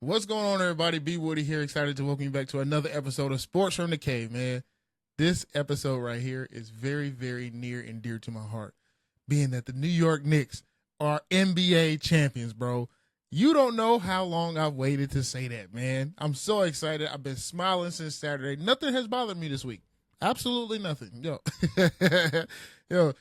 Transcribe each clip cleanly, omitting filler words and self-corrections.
What's going on, everybody? B Woody here, excited to welcome you back to another episode of Sports from the Cave, man. This episode right here is very, very near and dear to my heart, being that the New York Knicks are NBA champions, bro. You don't know how long I've waited to say that, man. I'm so excited. I've been smiling since Saturday. Nothing has bothered me this week. Absolutely nothing. Yo.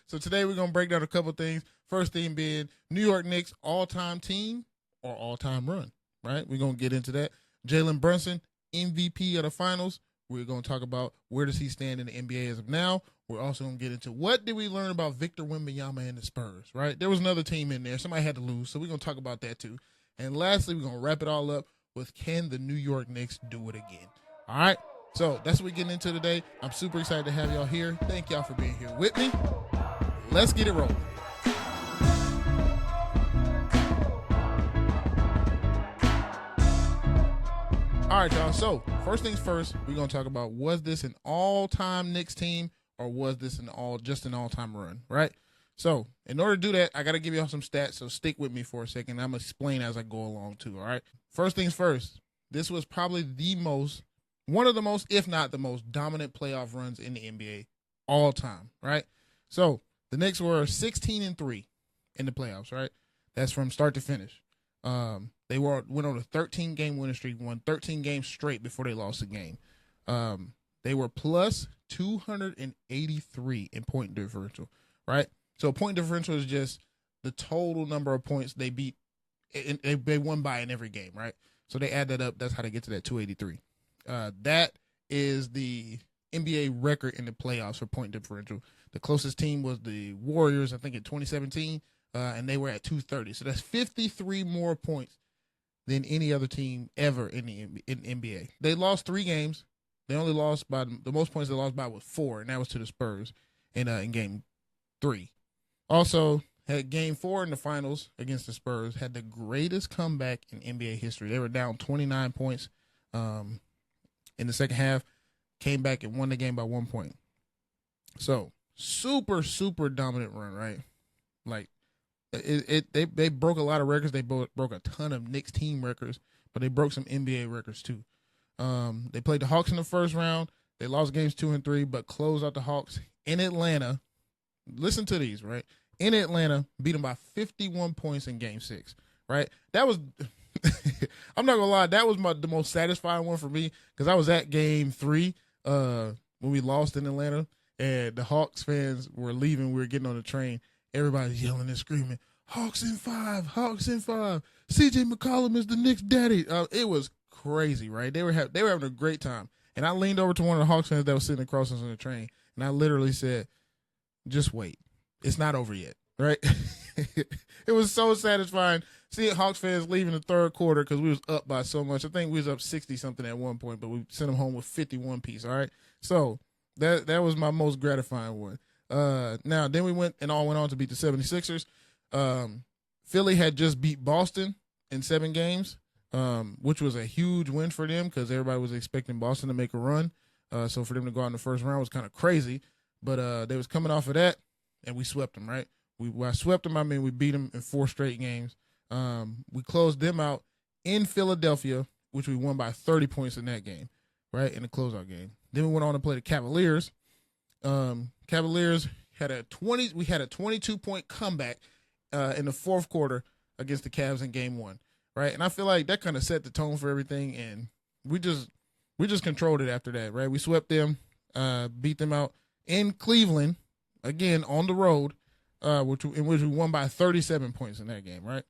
So today we're going to break down a couple things. First thing being New York Knicks all-time team or all-time run, right? We're going to get into that. Jalen Brunson, MVP of the finals. We're going to talk about where does he stand in the NBA as of now. We're also going to get into what did we learn about Victor Wembanyama and the Spurs, right? There was another team in there. Somebody had to lose, so we're going to talk about that too. And lastly, we're going to wrap it all up with can the New York Knicks do it again? All right? So that's what we're getting into today. I'm super excited to have y'all here. Thank y'all for being here with me. Let's get it rolling. All right, y'all. So first things first, we're going to talk about was this an all-time Knicks team or was this just an all-time run, right? So in order to do that, I got to give y'all some stats, so stick with me for a second. I'm going to explain as I go along too, all right? First things first, this was probably one of the most, if not the most dominant playoff runs in the NBA all time, right? So the Knicks were 16-3 in the playoffs, right? That's from start to finish. They went on a 13-game winning streak, won 13 games straight before they lost a game. They were plus 283 in point differential, right? So point differential is just the total number of points they beat. They won by in every game, right? So they add that up. That's how they get to that 283. That is the NBA record in the playoffs for point differential. The closest team was the Warriors, I think, in 2017, and they were at 230. So that's 53 more points than any other team ever in the NBA. They lost 3 games. They only lost by the most points they lost by was 4, and that was to the Spurs in Game 3. Also, had Game 4 in the finals against the Spurs, had the greatest comeback in NBA history. They were down 29 points in the second half, came back and won the game by 1 point. So, super, super dominant run, right? Like, they broke a lot of records. They broke a ton of Knicks team records, but they broke some NBA records too. They played the Hawks in the first round. They lost games 2 and 3, but closed out the Hawks in Atlanta. Listen to these, right? In Atlanta, beat them by 51 points in Game 6, right? That was, I'm not going to lie, that was the most satisfying one for me because I was at Game 3 when we lost in Atlanta, and the Hawks fans were leaving. We were getting on the train. Everybody's yelling and screaming, Hawks in 5, Hawks in 5. CJ McCollum is the Knicks daddy. It was crazy, right? They were having a great time. And I leaned over to one of the Hawks fans that was sitting across us on the train, and I literally said, just wait. It's not over yet, right? It was so satisfying seeing Hawks fans leaving the third quarter because we was up by so much. I think we was up 60-something at one point, but we sent them home with 51 piece, all right? So that was my most gratifying one. Now, then we went on to beat the 76ers. Philly had just beat Boston in 7 games, which was a huge win for them because everybody was expecting Boston to make a run. So for them to go out in the first round was kind of crazy. But they was coming off of that, and we swept them, right? When I swept them, I mean we beat them in 4 straight games. We closed them out in Philadelphia, which we won by 30 points in that game, right, in the closeout game. Then we went on to play the Cavaliers. Cavaliers had a 22-point comeback in the fourth quarter against the Cavs in Game 1, right? And I feel like that kind of set the tone for everything, and we just controlled it after that, right? We swept them, beat them out in Cleveland, again on the road, in which we won by 37 points in that game, right?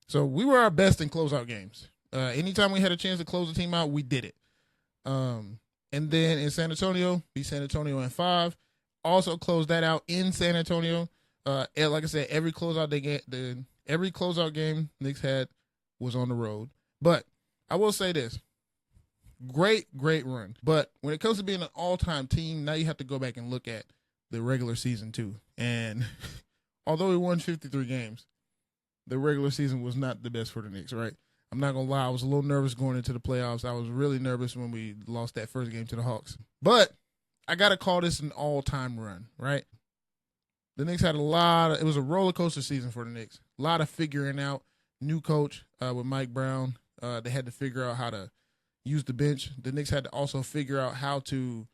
So we were our best in closeout games. Anytime we had a chance to close the team out, we did it. And then in San Antonio, beat San Antonio in 5. Also closed that out in San Antonio. And like I said, every closeout game Knicks had was on the road. But I will say this. Great run. But when it comes to being an all-time team, now you have to go back and look at the regular season too. And although we won 53 games, the regular season was not the best for the Knicks, right? I'm not going to lie. I was a little nervous going into the playoffs. I was really nervous when we lost that first game to the Hawks. But I got to call this an all-time run, right? The Knicks had it was a roller coaster season for the Knicks. A lot of figuring out. New coach with Mike Brown. They had to figure out how to use the bench. The Knicks had to also figure out how to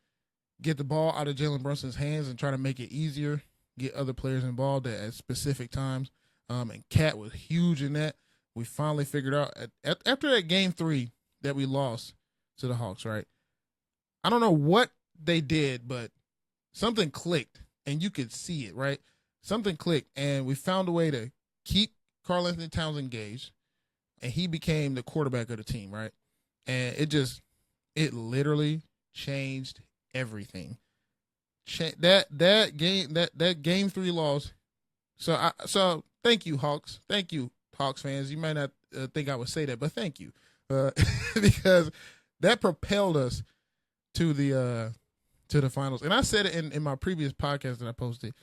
get the ball out of Jalen Brunson's hands and try to make it easier, get other players involved at specific times. And Cat was huge in that. We finally figured out after that game 3 that we lost to the Hawks, right? I don't know what they did, but something clicked, and you could see it, right? Something clicked, and we found a way to keep Karl Anthony Towns engaged, and he became the quarterback of the team, right? And it literally changed everything. That game 3 loss. So thank you, Hawks. Thank you, Hawks fans. You might not think I would say that, but thank you, because that propelled us to the finals. And I said it in my previous podcast that I posted.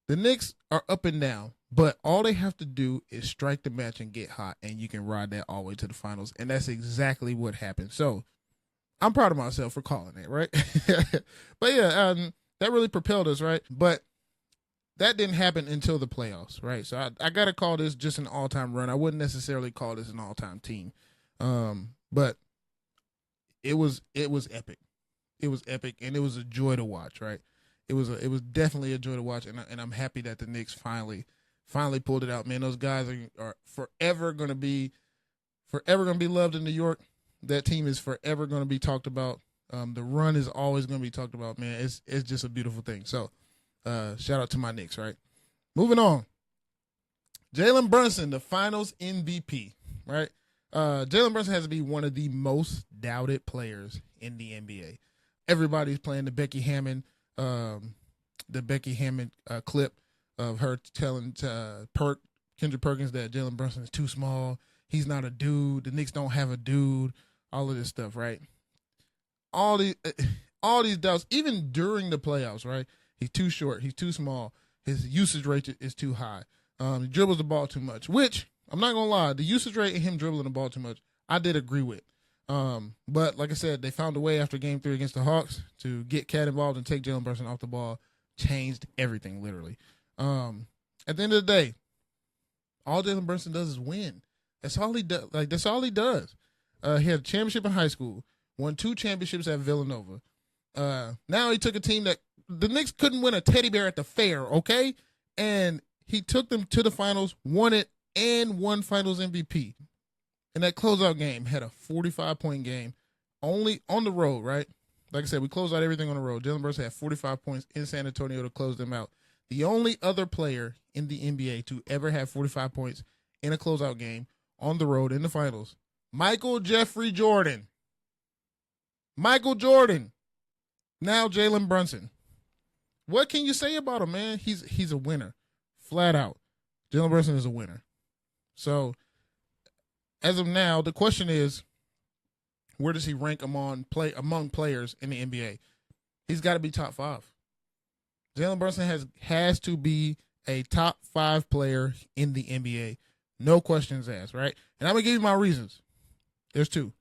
The Knicks are up and down, but all they have to do is strike the match and get hot, and you can ride that all the way to the finals. And that's exactly what happened. So I'm proud of myself for calling it, right? But yeah, that really propelled us, right? But that didn't happen until the playoffs, right? So I got to call this just an all-time run. I wouldn't necessarily call this an all-time team. But it was epic. It was epic, and it was a joy to watch, right? It was definitely a joy to watch, and I'm happy that the Knicks finally pulled it out. Man, those guys are forever gonna be loved in New York. That team is forever gonna be talked about. The run is always gonna be talked about, man. It's just a beautiful thing. So shout out to my Knicks, right? Moving on. Jalen Brunson, the finals MVP, right? Jalen Brunson has to be one of the most doubted players in the NBA. Everybody's playing the Becky Hammond clip of her telling Kendrick Perkins that Jalen Brunson is too small. He's not a dude. The Knicks don't have a dude. All of this stuff, right? All these doubts, even during the playoffs, right? He's too short. He's too small. His usage rate is too high. He dribbles the ball too much, which I'm not going to lie, the usage rate and him dribbling the ball too much, I did agree with. But like I said, they found a way after game 3 against the Hawks to get Cat involved and take Jalen Brunson off the ball. Changed everything, literally. At the end of the day, all Jalen Brunson does is win. That's all he does. That's all he does. He had a championship in high school, won 2 championships at Villanova. Now he took a team that the Knicks couldn't win a teddy bear at the fair, okay? And he took them to the finals, won it, and won finals MVP. And that closeout game had a 45-point game, only on the road, right? Like I said, we closed out everything on the road. Jalen Brunson had 45 points in San Antonio to close them out. The only other player in the NBA to ever have 45 points in a closeout game on the road in the finals, Michael Jeffrey Jordan. Michael Jordan. Now Jalen Brunson. What can you say about him, man? He's a winner, flat out. Jalen Brunson is a winner. So, as of now, the question is, where does he rank among players in the NBA? He's got to be top 5. Jalen Brunson has to be a top 5 player in the NBA. No questions asked, right? And I'm going to give you my reasons. There's 2.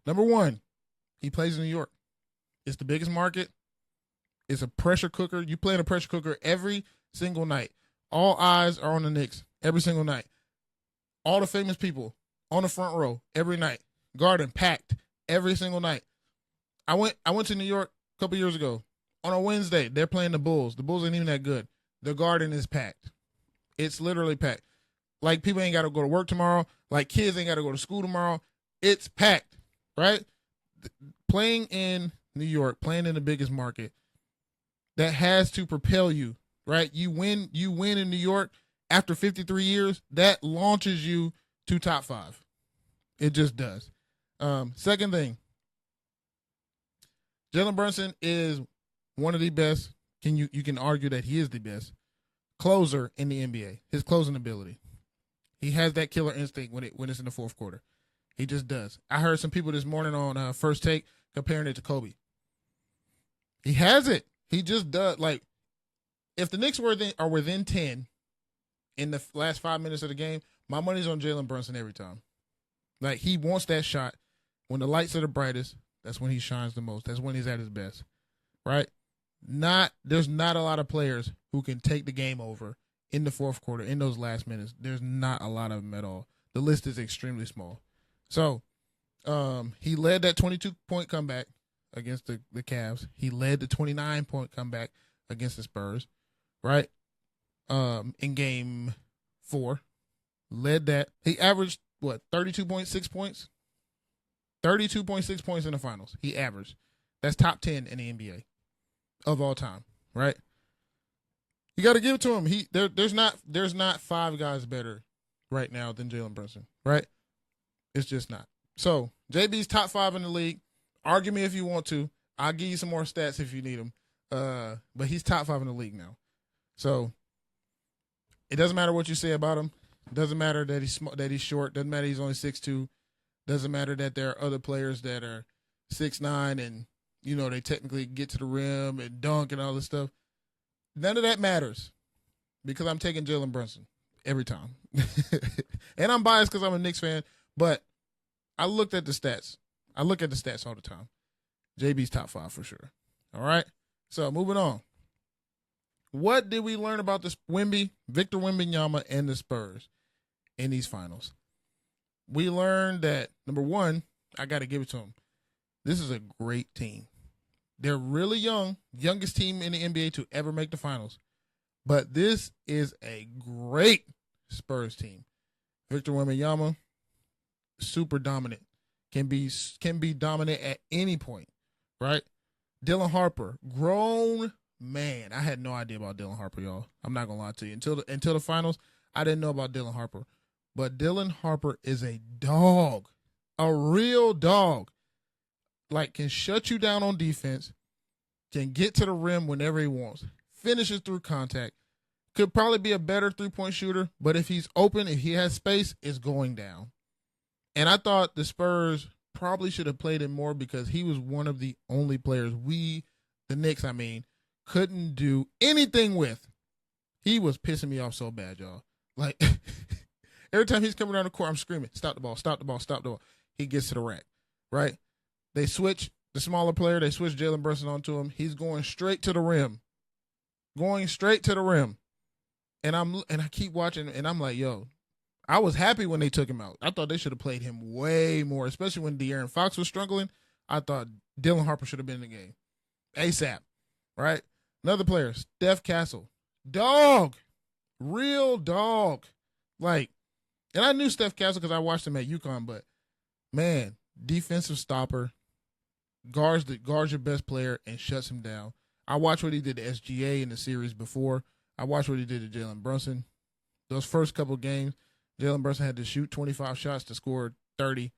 Number 1, he plays in New York. It's the biggest market. It's a pressure cooker. You play in a pressure cooker every single night. All eyes are on the Knicks every single night. All the famous people on the front row every night. Garden packed every single night. I went to New York a couple years ago. On a Wednesday, they're playing the Bulls. The Bulls ain't even that good. The Garden is packed. It's literally packed. Like, people ain't got to go to work tomorrow. Like, kids ain't got to go to school tomorrow. It's packed, right? Playing in New York, playing in the biggest market, that has to propel you, right? You win in New York after 53 years, that launches you to top 5. It just does. Second thing, Jalen Brunson is one of the best. You can argue that he is the best closer in the NBA. His closing ability. He has that killer instinct when it's in the fourth quarter. He just does. I heard some people this morning on First Take comparing it to Kobe. He has it. He just does. Like, if the Knicks are within 10 in the last 5 minutes of the game, my money's on Jalen Brunson every time. Like, he wants that shot. When the lights are the brightest, that's when he shines the most. That's when he's at his best, right? There's not a lot of players who can take the game over in the fourth quarter, in those last minutes. There's not a lot of them at all. The list is extremely small. So he led that 22-point comeback against the Cavs. He led the 29-point comeback against the Spurs, right? In game 4. Led that. He averaged, 32.6 points? 32.6 points in the finals. He averaged. That's top 10 in the NBA of all time, right? You got to give it to him. There's not 5 guys better right now than Jalen Brunson, right? It's just not. So JB's top 5 in the league. Argue me if you want to. I'll give you some more stats if you need them. But he's top 5 in the league now. So it doesn't matter what you say about him. It doesn't matter that he's short. Doesn't matter he's only 6'2". Doesn't matter that there are other players that are 6'9" and they technically get to the rim and dunk and all this stuff. None of that matters because I'm taking Jalen Brunson every time. And I'm biased because I'm a Knicks fan, but I looked at the stats. I look at the stats all the time. JB's top 5 for sure. All right? So moving on. What did we learn about this Victor Wembanyama, and the Spurs in these finals? We learned that, number one, I got to give it to them. This is a great team. They're really young, youngest team in the NBA to ever make the finals. But this is a great Spurs team. Victor Wembanyama, super dominant. Can be dominant at any point, right? Dylan Harper, grown man. I had no idea about Dylan Harper, y'all. I'm not gonna lie to you. Until the finals, I didn't know about Dylan Harper. But Dylan Harper is a dog, a real dog. Like, can shut you down on defense, can get to the rim whenever he wants, finishes through contact, could probably be a better three-point shooter, but if he's open, if he has space, it's going down. And I thought the Spurs probably should have played him more because he was one of the only players the Knicks, couldn't do anything with. He was pissing me off so bad, y'all. Like, every time he's coming down the court, I'm screaming, stop the ball, stop the ball, stop the ball. He gets to the rack, right? They switch the smaller player. They switch Jalen Brunson onto him. He's going straight to the rim. And I keep watching, and I'm like, yo, I was happy when they took him out. I thought they should have played him way more, especially when De'Aaron Fox was struggling. I thought Dylan Harper should have been in the game. ASAP, right? Another player, Steph Castle. Dog. Real dog. Like, and I knew Steph Castle because I watched him at UConn, but, man, defensive stopper, guards your best player and shuts him down. I watched what he did to SGA in the series before. I watched what he did to Jalen Brunson. Those first couple games, Jalen Brunson had to shoot 25 shots to score 30.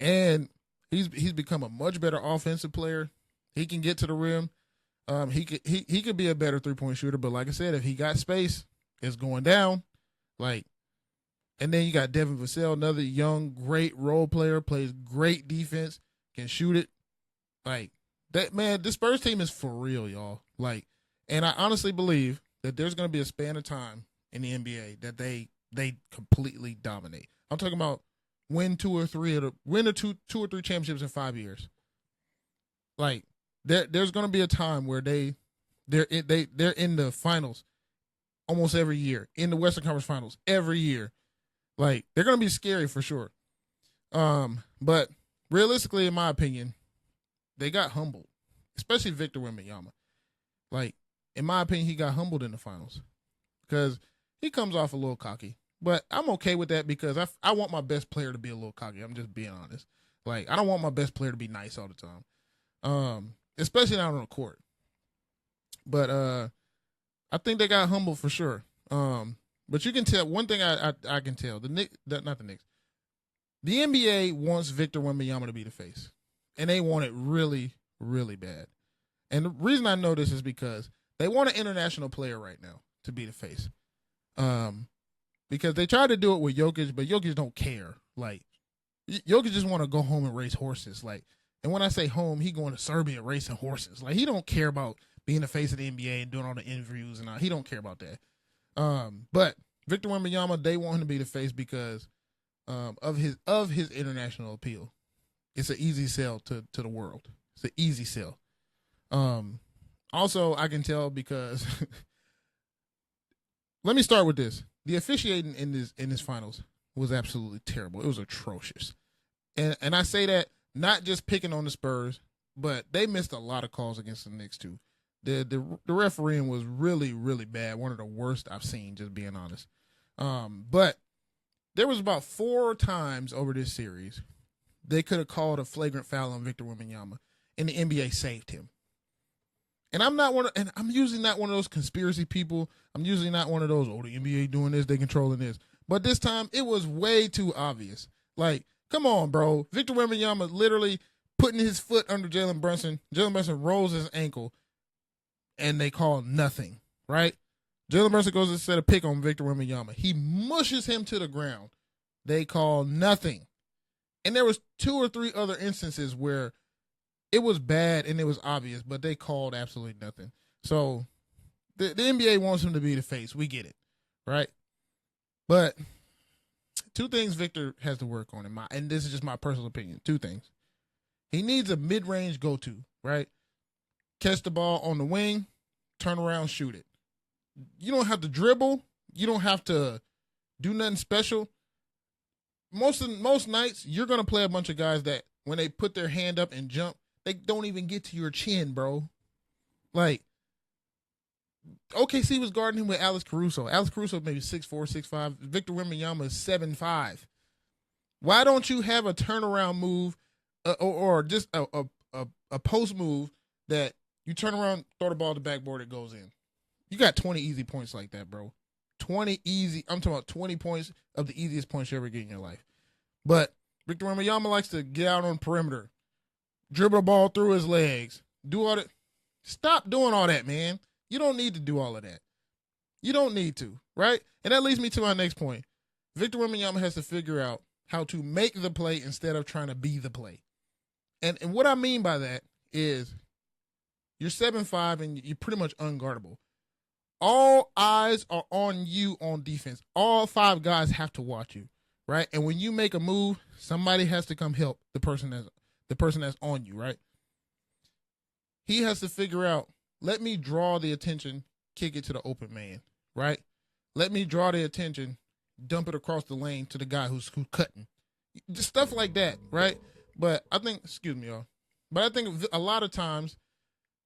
And he's become a much better offensive player. He can get to the rim. He could be a better three-point shooter, but like I said, if he got space, it's going down. And then you got Devin Vassell, another young, great role player, plays great defense, can shoot it. This Spurs team is for real, y'all. And I honestly believe that there's going to be a span of time in the NBA that they completely dominate. I'm talking about win two or three championships in 5 years. There's going to be a time where they're in the finals almost every year, in the Western Conference Finals every year. They're going to be scary for sure. But realistically, in my opinion, they got humbled, especially Victor Wembanyama. In my opinion, he got humbled in the finals because he comes off a little cocky. But I'm okay with that because I want my best player to be a little cocky. I'm just being honest. I don't want my best player to be nice all the time, especially not on the court. But I think they got humbled for sure. But you can tell one thing I can tell not the Knicks. The NBA wants Victor Wembanyama to be the face, and they want it really, really bad. And the reason I know this is because they want an international player right now to be the face. Because they tried to do it with Jokic, but Jokic don't care. Jokic just want to go home and race horses. And when I say home, he going to Serbia racing horses. He don't care about being the face of the NBA and doing all the interviews and all. He don't care about that. But Victor Wembanyama, they want him to be the face because of his international appeal. It's an easy sell to the world. It's an easy sell. Also, I can tell because let me start with this. The officiating in this finals was absolutely terrible. It was atrocious. And I say that not just picking on the Spurs, but they missed a lot of calls against the Knicks too. The refereeing was really, really bad. One of the worst I've seen, just being honest. But there was about 4 times over this series they could have called a flagrant foul on Victor Wembanyama, and the NBA saved him. And I'm usually not one of those conspiracy people. I'm usually not one of those, the NBA doing this, they controlling this. But this time, it was way too obvious. Like, come on, bro. Victor Wembanyama literally putting his foot under Jalen Brunson. Jalen Brunson rolls his ankle, and they call nothing, right? Jalen Brunson goes to set a pick on Victor Wembanyama. He mushes him to the ground. They call nothing. And there was 2 or 3 other instances where it was bad and it was obvious, but they called absolutely nothing. So the NBA wants him to be the face. We get it, right? But 2 things Victor has to work on, and this is just my personal opinion. 2 things. He needs a mid-range go-to, right? Catch the ball on the wing, turn around, shoot it. You don't have to dribble. You don't have to do nothing special. Most nights, you're going to play a bunch of guys that when they put their hand up and jump, they don't even get to your chin, bro. Like, OKC was guarding him with Alex Caruso. Alex Caruso maybe 6'4", 6'5". Victor Wembanyama is 7'5". Why don't you have a turnaround move or just a post move that you turn around, throw the ball at the backboard, it goes in? You got 20 easy points like that, bro. 20 easy. I'm talking about 20 points of the easiest points you ever get in your life. But Victor Wembanyama likes to get out on perimeter, dribble the ball through his legs, do all that. Stop doing all that, man. You don't need to do all of that. You don't need to, right? And that leads me to my next point. Victor Wembanyama has to figure out how to make the play instead of trying to be the play. And what I mean by that is you're 7'5" and you're pretty much unguardable. All eyes are on you on defense. All 5 guys have to watch you, right? And when you make a move, somebody has to come help the person that's on you, right? He has to figure out, let me draw the attention, kick it to the open man, right? Let me draw the attention, dump it across the lane to the guy who's cutting. Just stuff like that, right? But I think, excuse me, y'all. But I think a lot of times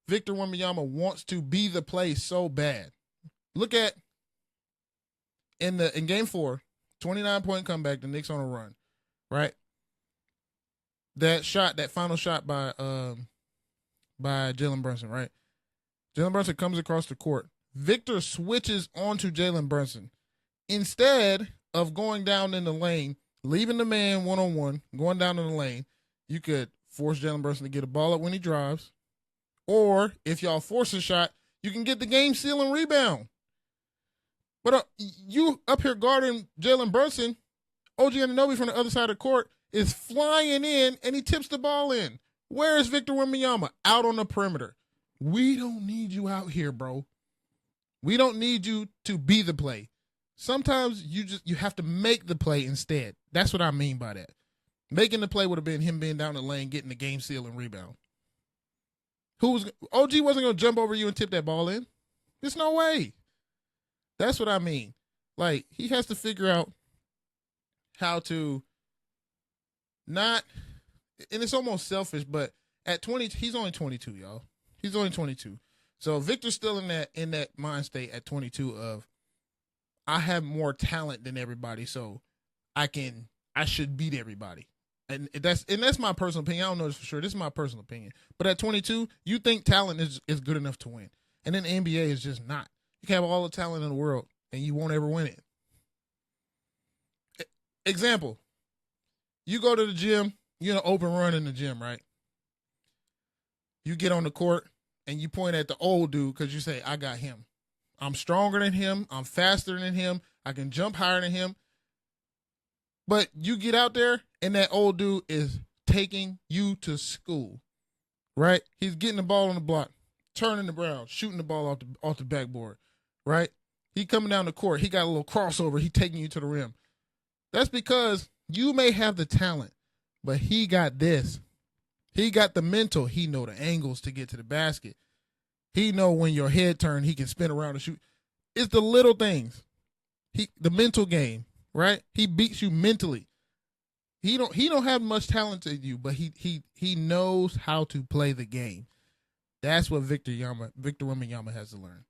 Victor Wembanyama wants to be the play so bad. Look at in game 4, 29-point comeback, the Knicks on a run, right? That final shot by Jalen Brunson, right? Jalen Brunson comes across the court. Victor switches onto Jalen Brunson. Instead of going down in the lane, leaving the man one-on-one, going down in the lane, you could force Jalen Brunson to get a ball up when he drives. Or if y'all force a shot, you can get the game-sealing rebound. But you up here guarding Jalen Brunson, OG Anunoby from the other side of the court is flying in, and he tips the ball in. Where is Victor Wembanyama? Out on the perimeter. We don't need you out here, bro. We don't need you to be the play. Sometimes you have to make the play instead. That's what I mean by that. Making the play would have been him being down the lane, getting the game-sealing rebound. OG wasn't going to jump over you and tip that ball in. There's no way. That's what I mean. Like, he has to figure out how to not, and it's almost selfish, but at 20, he's only 22, y'all. He's only 22. So Victor's still in that mind state at 22 of, I have more talent than everybody, so I should beat everybody. And that's my personal opinion. I don't know this for sure. This is my personal opinion. But at 22, you think talent is good enough to win. And then the NBA is just not. You can have all the talent in the world, and you won't ever win it. Example, you go to the gym, you're in an open run in the gym, right? You get on the court, and you point at the old dude because you say, I got him. I'm stronger than him. I'm faster than him. I can jump higher than him. But you get out there, and that old dude is taking you to school, right? He's getting the ball on the block, turning around, shooting the ball off the backboard, right? He coming down the court. He got a little crossover. He taking you to the rim. That's because you may have the talent, but he got this. He got the mental. He know the angles to get to the basket. He know when your head turn, he can spin around and shoot. It's the little things. The mental game, right? He beats you mentally. He don't have much talent to you, but he knows how to play the game. That's what Victor Wembanyama has to learn.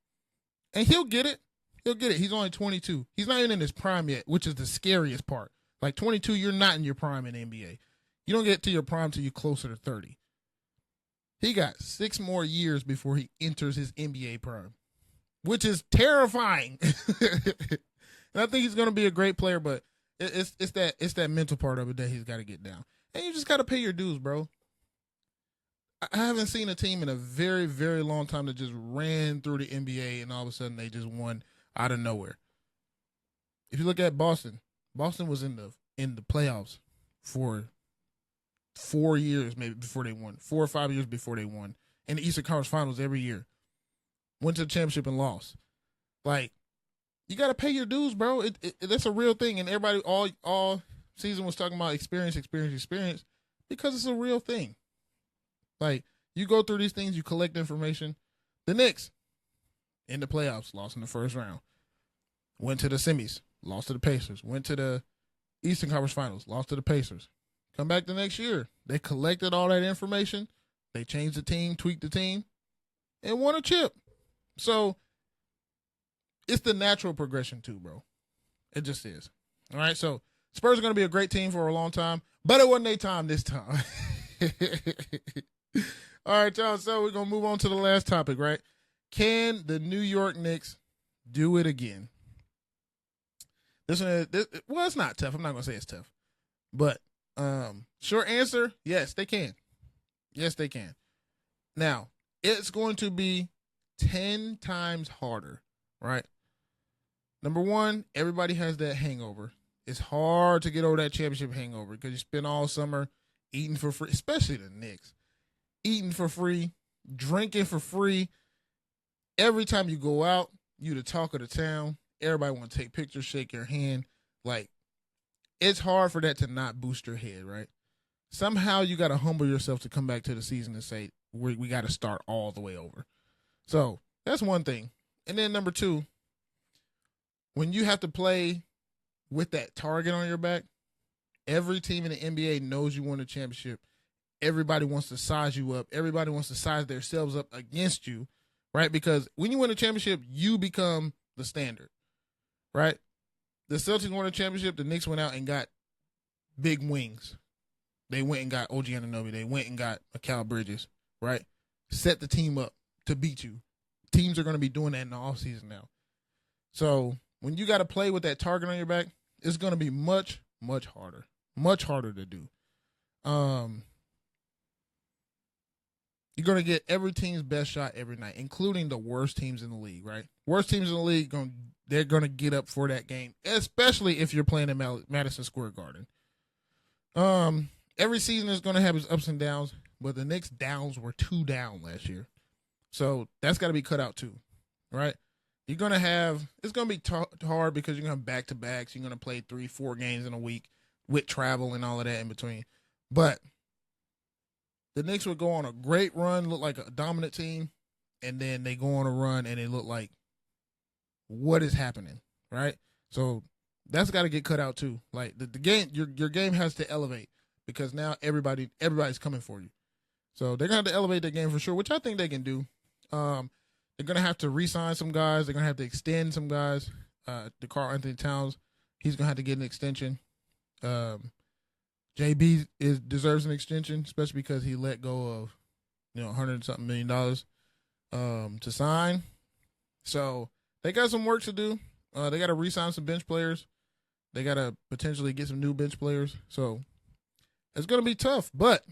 And he'll get it. He'll get it. He's only 22. He's not even in his prime yet, which is the scariest part. Like 22, you're not in your prime in the NBA. You don't get to your prime till you're closer to 30. He got 6 more years before he enters his NBA prime, which is terrifying. And I think he's going to be a great player, but it's that mental part of it that he's got to get down. And you just got to pay your dues, bro. I haven't seen a team in a very, very long time that just ran through the NBA and all of a sudden they just won out of nowhere. If you look at Boston was in the playoffs for 4 years maybe before they won, 4 or 5 years before they won, in the Eastern Conference Finals every year. Went to the championship and lost. Like, you got to pay your dues, bro. That's a real thing, and everybody all season was talking about experience because it's a real thing. Like, you go through these things, you collect information. The Knicks, in the playoffs, lost in the first round. Went to the semis, lost to the Pacers. Went to the Eastern Conference Finals, lost to the Pacers. Come back the next year. They collected all that information. They changed the team, tweaked the team, and won a chip. So, it's the natural progression too, bro. It just is. All right, so Spurs are going to be a great team for a long time, but it wasn't their time this time. All right, y'all, so we're going to move on to the last topic, right? Can the New York Knicks do it again? Well, it's not tough. I'm not going to say it's tough. But short answer, yes, they can. Yes, they can. Now, it's going to be 10 times harder, right? Number one, everybody has that hangover. It's hard to get over that championship hangover because you spend all summer eating for free, especially the Knicks. Eating for free, drinking for free. Every time you go out, you the talk of the town. Everybody want to take pictures, shake your hand. Like, it's hard for that to not boost your head, right? Somehow you got to humble yourself to come back to the season and say, we got to start all the way over. So that's one thing. And then number two, when you have to play with that target on your back, every team in the NBA knows you won a championship. Everybody wants to size you up. Everybody wants to size themselves up against you, right? Because when you win a championship, you become the standard, right? The Celtics won a championship. The Knicks went out and got big wings. They went and got OG Anunoby. They went and got Mikal Bridges, right? Set the team up to beat you. Teams are going to be doing that in the offseason now. So when you got to play with that target on your back, it's going to be much, much harder. Much harder to do. You're going to get every team's best shot every night, including the worst teams in the league, right? Worst teams in the league, they're going to get up for that game, especially if you're playing in Madison Square Garden. Every season is going to have its ups and downs, but the Knicks' downs were 2 down last year. So that's got to be cut out too, right? You're going to have – it's going to be hard because you're going to have back-to-backs. You're going to play 3-4 games in a week with travel and all of that in between. But the Knicks would go on a great run, look like a dominant team, and then they go on a run and it look like, what is happening, right? So that's got to get cut out too. Like the game, your game has to elevate because now everybody's coming for you. So they're going to have to elevate their game for sure, which I think they can do. They're going to have to re-sign some guys. They're going to have to extend some guys. Karl Anthony Towns, he's going to have to get an extension. JB deserves an extension, especially because he let go of, $100-something million to sign. So they got some work to do. They got to re-sign some bench players. They got to potentially get some new bench players. So it's going to be tough, but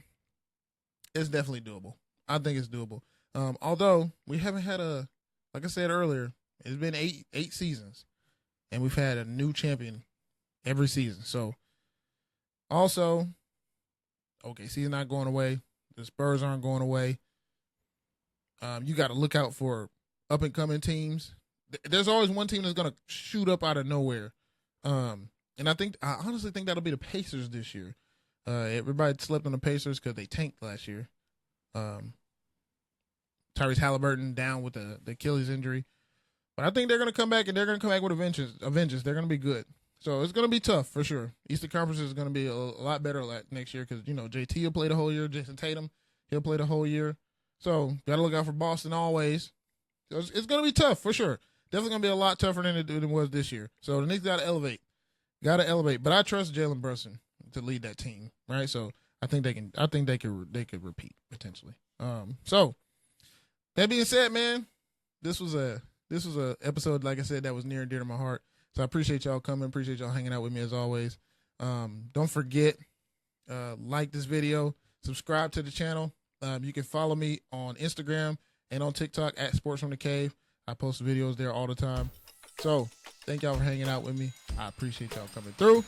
it's definitely doable. I think it's doable. Although we haven't had like I said earlier, it's been eight seasons, and we've had a new champion every season. So also, OKC's not going away. The Spurs aren't going away. You got to look out for up-and-coming teams. There's always one team that's going to shoot up out of nowhere. And I honestly think that'll be the Pacers this year. Everybody slept on the Pacers because they tanked last year. Tyrese Halliburton down with the Achilles injury. But I think they're going to come back, and they're going to come back with a vengeance. They're going to be good. So it's going to be tough for sure. Eastern Conference is going to be a lot better next year because, JT will play the whole year. Jason Tatum, he'll play the whole year. So got to look out for Boston always. So it's going to be tough for sure. Definitely going to be a lot tougher than it was this year. So the Knicks got to elevate. But I trust Jalen Brunson to lead that team, right? So I think they could repeat potentially. So that being said, man, this was a episode, like I said, that was near and dear to my heart. So I appreciate y'all coming. Appreciate y'all hanging out with me as always. Don't forget, like this video, subscribe to the channel. You can follow me on Instagram and on TikTok at Sports from the Cave. I post videos there all the time. So thank y'all for hanging out with me. I appreciate y'all coming through.